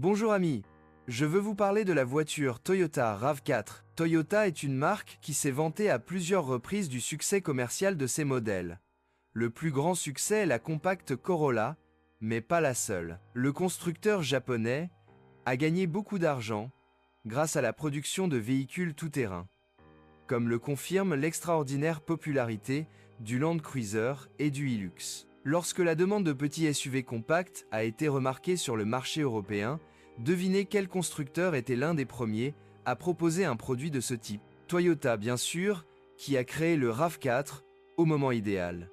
Bonjour amis, je veux vous parler de la voiture Toyota RAV4. Toyota est une marque qui s'est vantée à plusieurs reprises du succès commercial de ses modèles. Le plus grand succès est la compacte Corolla, mais pas la seule. Le constructeur japonais a gagné beaucoup d'argent grâce à la production de véhicules tout-terrain, comme le confirme l'extraordinaire popularité du Land Cruiser et du Hilux. Lorsque la demande de petits SUV compacts a été remarquée sur le marché européen, devinez quel constructeur était l'un des premiers à proposer un produit de ce type. Toyota, bien sûr, qui a créé le RAV4 au moment idéal.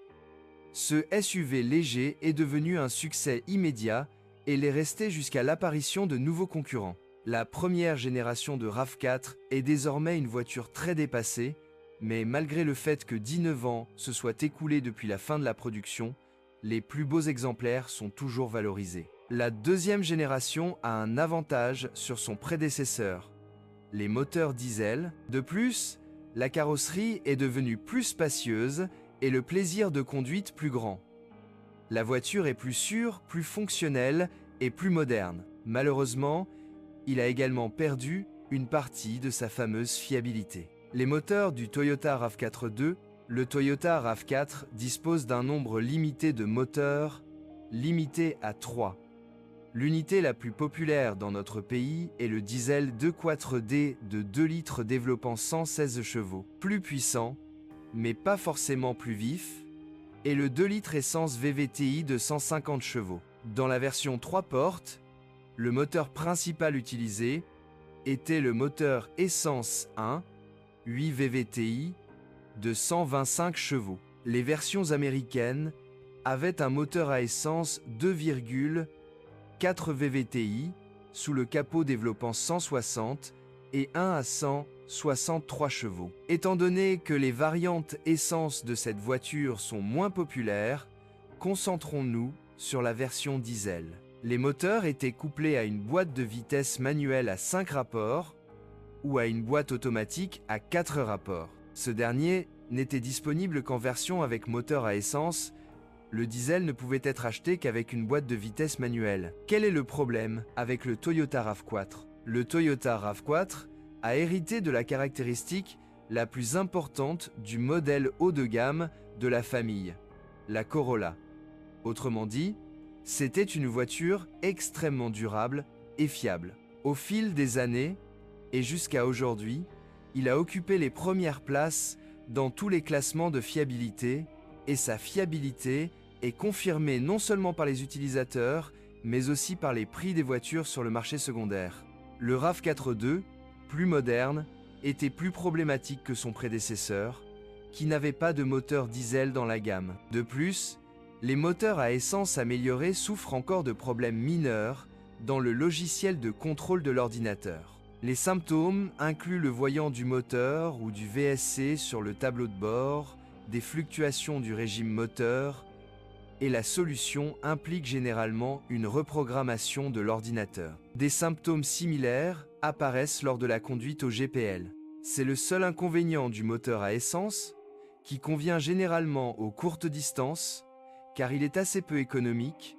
Ce SUV léger est devenu un succès immédiat et l'est resté jusqu'à l'apparition de nouveaux concurrents. La première génération de RAV4 est désormais une voiture très dépassée, mais malgré le fait que 19 ans se soient écoulés depuis la fin de la production, les plus beaux exemplaires sont toujours valorisés. La deuxième génération a un avantage sur son prédécesseur, les moteurs diesel. De plus, la carrosserie est devenue plus spacieuse et le plaisir de conduite plus grand. La voiture est plus sûre, plus fonctionnelle et plus moderne. Malheureusement, il a également perdu une partie de sa fameuse fiabilité. Les moteurs du Toyota RAV4 le Toyota RAV4 dispose d'un nombre limité de moteurs, limité à 3. L'unité la plus populaire dans notre pays est le diesel 2.4D de 2 litres développant 116 chevaux, plus puissant, mais pas forcément plus vif, et le 2 litres essence VVTi de 150 chevaux. Dans la version 3 portes, le moteur principal utilisé était le moteur essence 1, 8 VVTi, de 125 chevaux. Les versions américaines avaient un moteur à essence 2,4 VVTi sous le capot développant 160 et 1 à 163 chevaux. Étant donné que les variantes essence de cette voiture sont moins populaires, concentrons-nous sur la version diesel. Les moteurs étaient couplés à une boîte de vitesse manuelle à 5 rapports ou à une boîte automatique à 4 rapports. Ce dernier n'était disponible qu'en version avec moteur à essence. Le diesel ne pouvait être acheté qu'avec une boîte de vitesse manuelle. Quel est le problème avec le Toyota RAV4 ? Le Toyota RAV4 a hérité de la caractéristique la plus importante du modèle haut de gamme de la famille, la Corolla. Autrement dit, c'était une voiture extrêmement durable et fiable. Au fil des années, et jusqu'à aujourd'hui, il a occupé les premières places dans tous les classements de fiabilité, et sa fiabilité est confirmée non seulement par les utilisateurs, mais aussi par les prix des voitures sur le marché secondaire. Le RAV4 plus moderne, était plus problématique que son prédécesseur, qui n'avait pas de moteur diesel dans la gamme. De plus, les moteurs à essence améliorés souffrent encore de problèmes mineurs dans le logiciel de contrôle de l'ordinateur. Les symptômes incluent le voyant du moteur ou du VSC sur le tableau de bord, des fluctuations du régime moteur, et la solution implique généralement une reprogrammation de l'ordinateur. Des symptômes similaires apparaissent lors de la conduite au GPL. C'est le seul inconvénient du moteur à essence, qui convient généralement aux courtes distances, car il est assez peu économique,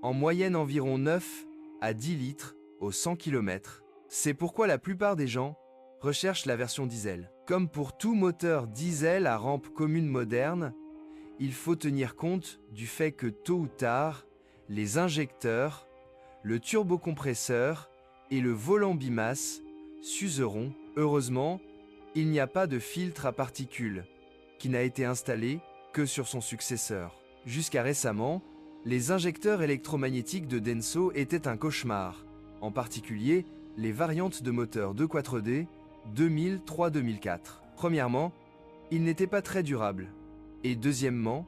en moyenne environ 9 à 10 litres au 100 km. C'est pourquoi la plupart des gens recherchent la version diesel. Comme pour tout moteur diesel à rampe commune moderne, il faut tenir compte du fait que tôt ou tard, les injecteurs, le turbocompresseur et le volant bimasse s'useront. Heureusement, il n'y a pas de filtre à particules, qui n'a été installé que sur son successeur. Jusqu'à récemment, les injecteurs électromagnétiques de Denso étaient un cauchemar, en particulier les variantes de moteur 2.4D 2003-2004. Premièrement, ils n'étaient pas très durables. Et deuxièmement,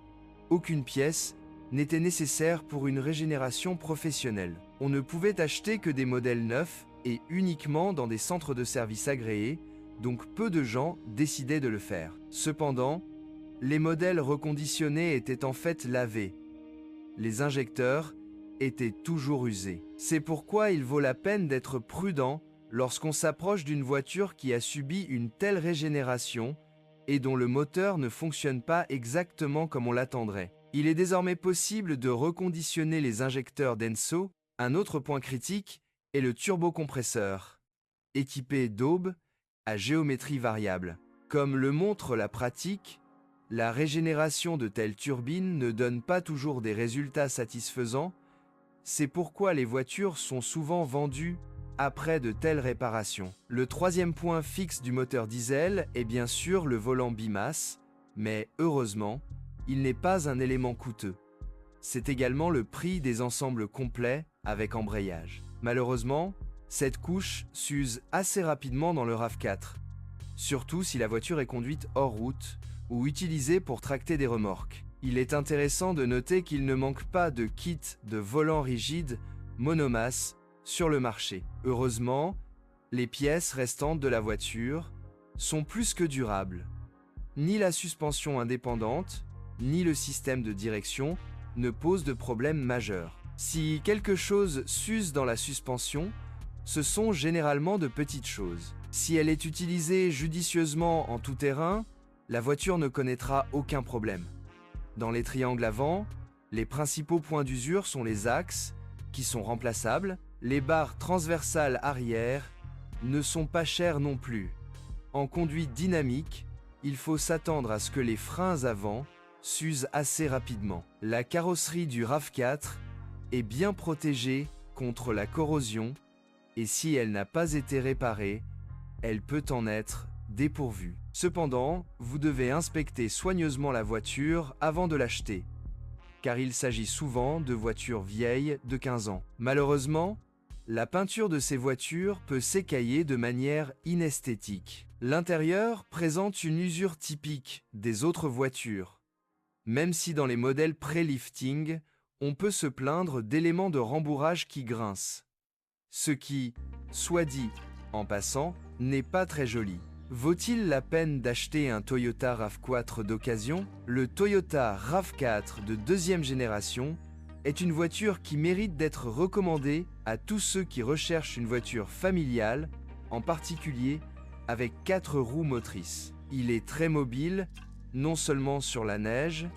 aucune pièce n'était nécessaire pour une régénération professionnelle. On ne pouvait acheter que des modèles neufs et uniquement dans des centres de service agréés, donc peu de gens décidaient de le faire. Cependant, les modèles reconditionnés étaient en fait lavés. Les injecteurs étaient toujours usés. C'est pourquoi il vaut la peine d'être prudent lorsqu'on s'approche d'une voiture qui a subi une telle régénération et dont le moteur ne fonctionne pas exactement comme on l'attendrait. Il est désormais possible de reconditionner les injecteurs Denso. Un autre point critique et le turbocompresseur, équipé d'aubes à géométrie variable. Comme le montre la pratique, la régénération de telles turbines ne donne pas toujours des résultats satisfaisants, c'est pourquoi les voitures sont souvent vendues après de telles réparations. Le troisième point fixe du moteur diesel est bien sûr le volant bimasse, mais heureusement, il n'est pas un élément coûteux. C'est également le prix des ensembles complets avec embrayage. Malheureusement, cette couche s'use assez rapidement dans le RAV4, surtout si la voiture est conduite hors route ou utilisée pour tracter des remorques. Il est intéressant de noter qu'il ne manque pas de kit de volant rigide monomasse sur le marché. Heureusement, les pièces restantes de la voiture sont plus que durables. Ni la suspension indépendante, ni le système de direction ne posent de problème majeur. Si quelque chose s'use dans la suspension, ce sont généralement de petites choses. Si elle est utilisée judicieusement en tout terrain, la voiture ne connaîtra aucun problème. Dans les triangles avant, les principaux points d'usure sont les axes, qui sont remplaçables. Les barres transversales arrière ne sont pas chères non plus. En conduite dynamique, il faut s'attendre à ce que les freins avant s'usent assez rapidement. La carrosserie du RAV4 est bien protégée contre la corrosion et si elle n'a pas été réparée, elle peut en être dépourvue. Cependant, vous devez inspecter soigneusement la voiture avant de l'acheter, car il s'agit souvent de voitures vieilles de 15 ans. Malheureusement, la peinture de ces voitures peut s'écailler de manière inesthétique. L'intérieur présente une usure typique des autres voitures, même si dans les modèles pré-lifting, on peut se plaindre d'éléments de rembourrage qui grincent. Ce qui, soit dit en passant, n'est pas très joli. Vaut-il la peine d'acheter un Toyota RAV4 d'occasion? Le Toyota RAV4 de deuxième génération est une voiture qui mérite d'être recommandée à tous ceux qui recherchent une voiture familiale, en particulier avec 4 roues motrices. Il est très mobile, non seulement sur la neige,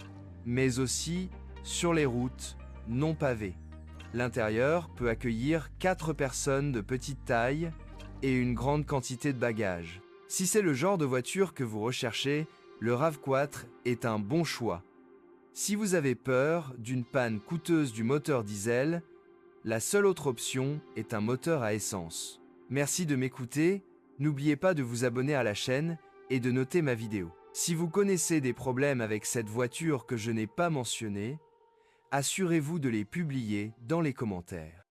mais aussi sur les routes non pavées. L'intérieur peut accueillir 4 personnes de petite taille et une grande quantité de bagages. Si c'est le genre de voiture que vous recherchez, le RAV4 est un bon choix. Si vous avez peur d'une panne coûteuse du moteur diesel, la seule autre option est un moteur à essence. Merci de m'écouter, n'oubliez pas de vous abonner à la chaîne et de noter ma vidéo. Si vous connaissez des problèmes avec cette voiture que je n'ai pas mentionné, assurez-vous de les publier dans les commentaires.